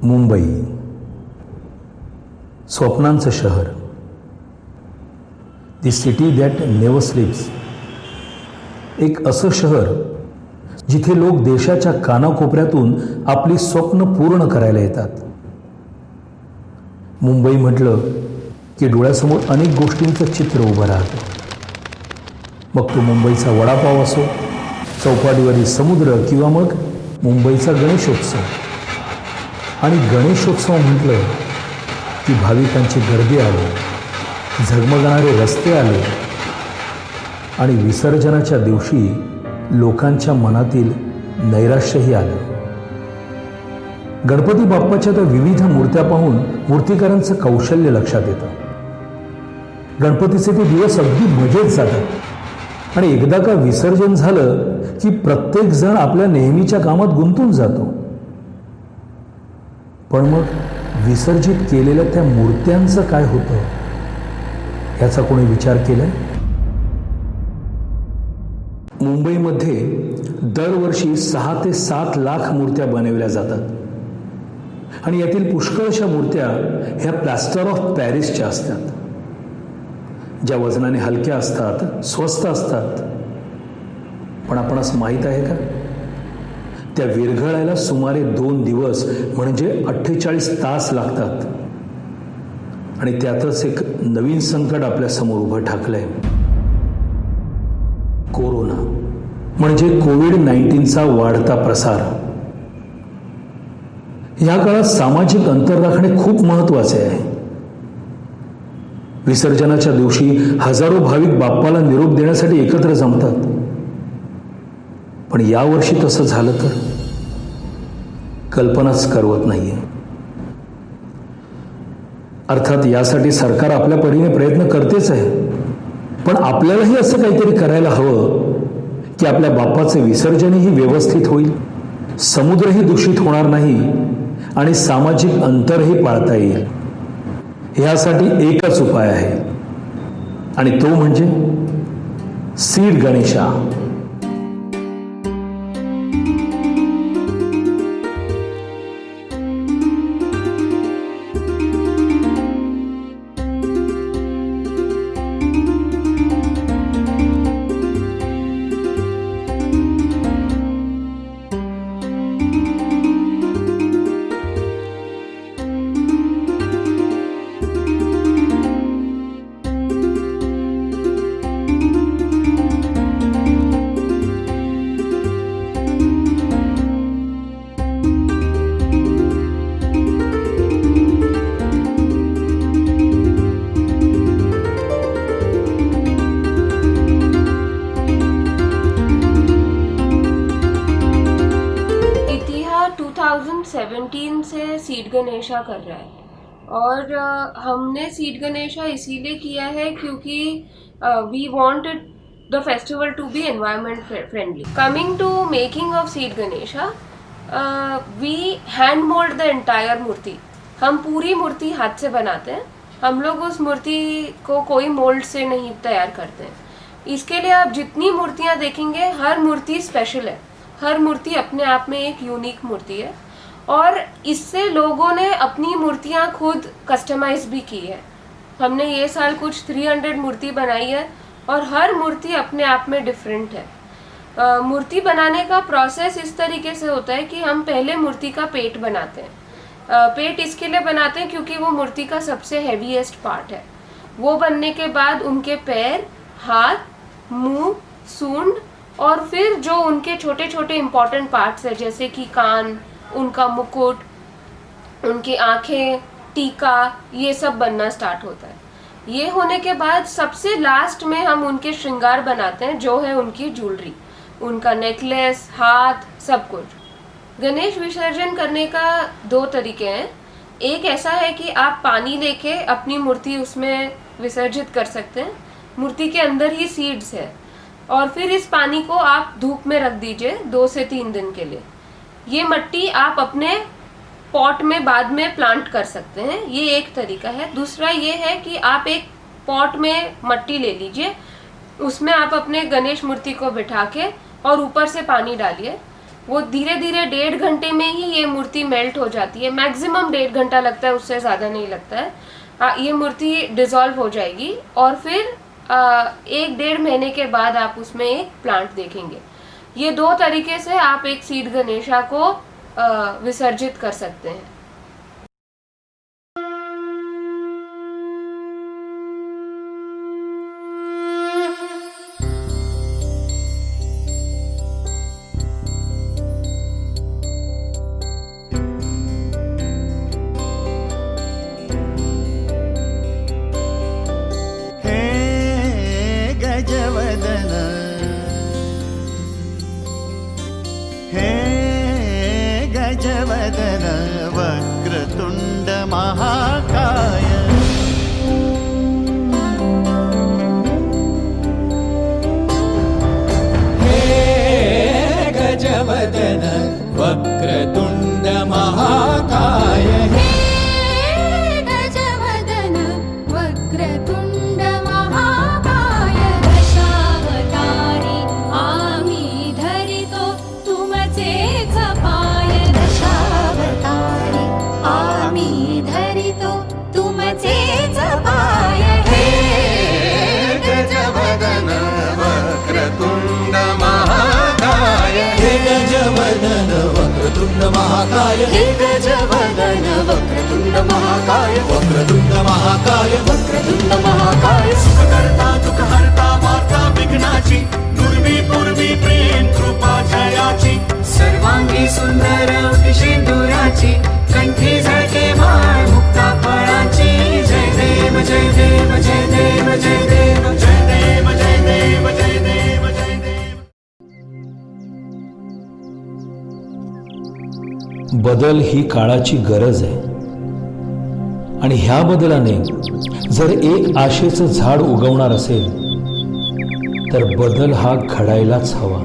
मुंबई, स्वप्नांचं शहर, दी city that never स्लीप्स. एक असं शहर जिथे लोक देशाच्या कानाकोपऱ्यातून आपली स्वप्न पूर्ण करायला येतात. मुंबई म्हटलं की डोळ्यासमोर अनेक गोष्टींचं चित्र उभं राहतं. मग तो मुंबईचा वडापाव असो, चौपाटीवरील समुद्र, किंवा मग मुंबईचा गणेशोत्सव. आणि गणेशोत्सव म्हटलं की भाविकांची गर्दी आली, झगमगणारे रस्ते आले आणि विसर्जनाच्या दिवशी लोकांच्या मनातील नैराश्यही आलं. गणपती बाप्पाच्या त्या विविध मूर्त्या पाहून मूर्तिकारांचं कौशल्य लक्षात येतं. गणपतीचे ते दिवस अगदी मजेत जातात आणि एकदा का विसर्जन झालं की प्रत्येक जण आपल्या नेहमीच्या कामात गुंतून जातो. पण मग विसर्जित केलेल्या त्या मूर्त्यांचं काय होतं याचा कोणी विचार केलाय? मुंबईमध्ये दरवर्षी 6 ते 7 लाख मूर्त्या बनवल्या जातात आणि यातील पुष्कळशा मूर्त्या ह्या प्लास्टर ऑफ पॅरिसच्या असतात, ज्या वजनाने हलक्या असतात, स्वस्त असतात. पण आपणास माहीत आहे का, त्या विरघळायला सुमारे 2 दिवस म्हणजे 48 तास लागतात. आणि त्यातच एक नवीन संकट आपल्या समोर उभं ठाकलंय. कोरोना म्हणजे कोविड-19चा वाढता प्रसार. या काळात सामाजिक अंतर राखणे खूप महत्वाचे आहे. विसर्जनाच्या दिवशी हजारो भाविक बाप्पाला निरोप देण्यासाठी एकत्र जमतात. पण यावर्षी तसं झालं तर कल्पनाच करवत नाहीये. अर्थात यासाठी सरकार आपल्या परीने प्रयत्न करतेच आहे, पण आपल्यालाही असं काहीतरी करायला हवं की आपल्या बाप्पाचे विसर्जनही व्यवस्थित होईल, समुद्रही दूषित होणार नाही आणि सामाजिक अंतरही पाळता येईल. यासाठी एकच उपाय आहे आणि तो म्हणजे सीड गणेशा. से सीड गणेशा कर रहा है और हमने सीड गणेशा इसीलिए किया है क्योंकि we want the festival to be environment friendly. Coming to making of seed Ganesha, we hand mould the entire murti. हम पूरी मूर्ति हाथ से बनाते हैं. हम लोग उस मूर्ति को कोई मोल्ड से नहीं तैयार करते हैं. इसके लिए आप जितनी मूर्तियाँ देखेंगे हर मूर्ति स्पेशल है. हर मूर्ति अपने आप में एक यूनिक मूर्ति है और इससे लोगों ने अपनी मूर्तियाँ खुद कस्टमाइज भी की है. हमने ये साल कुछ 300 मूर्ति बनाई है और हर मूर्ति अपने आप में डिफरेंट है. मूर्ति बनाने का प्रोसेस इस तरीके से होता है कि हम पहले मूर्ति का पेट बनाते हैं. पेट इसके लिए बनाते हैं क्योंकि वो मूर्ति का सबसे हैवीएस्ट पार्ट है. वो बनने के बाद उनके पैर, हाथ, मुंह, सूंड और फिर जो उनके छोटे छोटे इम्पॉर्टेंट पार्ट्स है जैसे कि कान, उनका मुकुट, उनकी आंखें, टीका, ये सब बनना स्टार्ट होता है. ये होने के बाद सबसे लास्ट में हम उनके श्रृंगार बनाते हैं जो है उनकी ज्वेलरी, उनका नेकलेस, हाथ, सब कुछ. गणेश विसर्जन करने का 2 तरीके हैं. एक ऐसा है कि आप पानी लेके अपनी मूर्ति उसमें विसर्जित कर सकते हैं. मूर्ति के अंदर ही सीड्स है और फिर इस पानी को आप धूप में रख दीजिए 2 से 3 दिन के लिए. ये मिट्टी आप अपने पॉट में बाद में प्लांट कर सकते हैं. ये एक तरीका है. दूसरा ये है कि आप एक पॉट में मिट्टी ले लीजिए, उसमें आप अपने गणेश मूर्ति को बिठा के और ऊपर से पानी डालिए. वो धीरे धीरे 1.5 घंटे में ही ये मूर्ति मेल्ट हो जाती है, मैक्सिमम 1.5 घंटा लगता है, उससे ज़्यादा नहीं लगता है। ये मूर्ति डिज़ोल्व हो जाएगी और फिर 1-1.5 महीने के बाद आप उसमें एक प्लांट देखेंगे। ये 2 तरीके से आप एक सीड गणेशा को विसर्जित कर सकते हैं। गजवदन हे गजवदन वक्रतुंड महाकाय हे गजवदन वक्रतुंड महाकाय हे गजवदन वक्रतुंड महाकाय दशावतारी आम्ही धरितो तुमचेच पाय दशावतारी आम्ही धरितो तुमचेच पाय हे गजवदन वक्रतुंड महाकाय हे गजवदन वक्रतुंड महाकाय हे गजवदन वक्रतुंड महाकाय वक्रतुंड महाकाय वक्रतुंड महाकाय सुखकर्ता दुःखहर्ता वार्ता विघ्नाची दुर्वी पूर्वी प्रेम कृपा जयाची सर्वांगी सुंदर सिंदुराची कंठी झळके माळ मुक्ता फळाची जय देव जय देव जय देव जय देव जय देव जय देव जय देव जय देव बदल ही काळाची गरज आहे आणि ह्या बदलाने जर एक आशेचं झाड उगवणार असेल तर बदल हा घडायलाच हवा।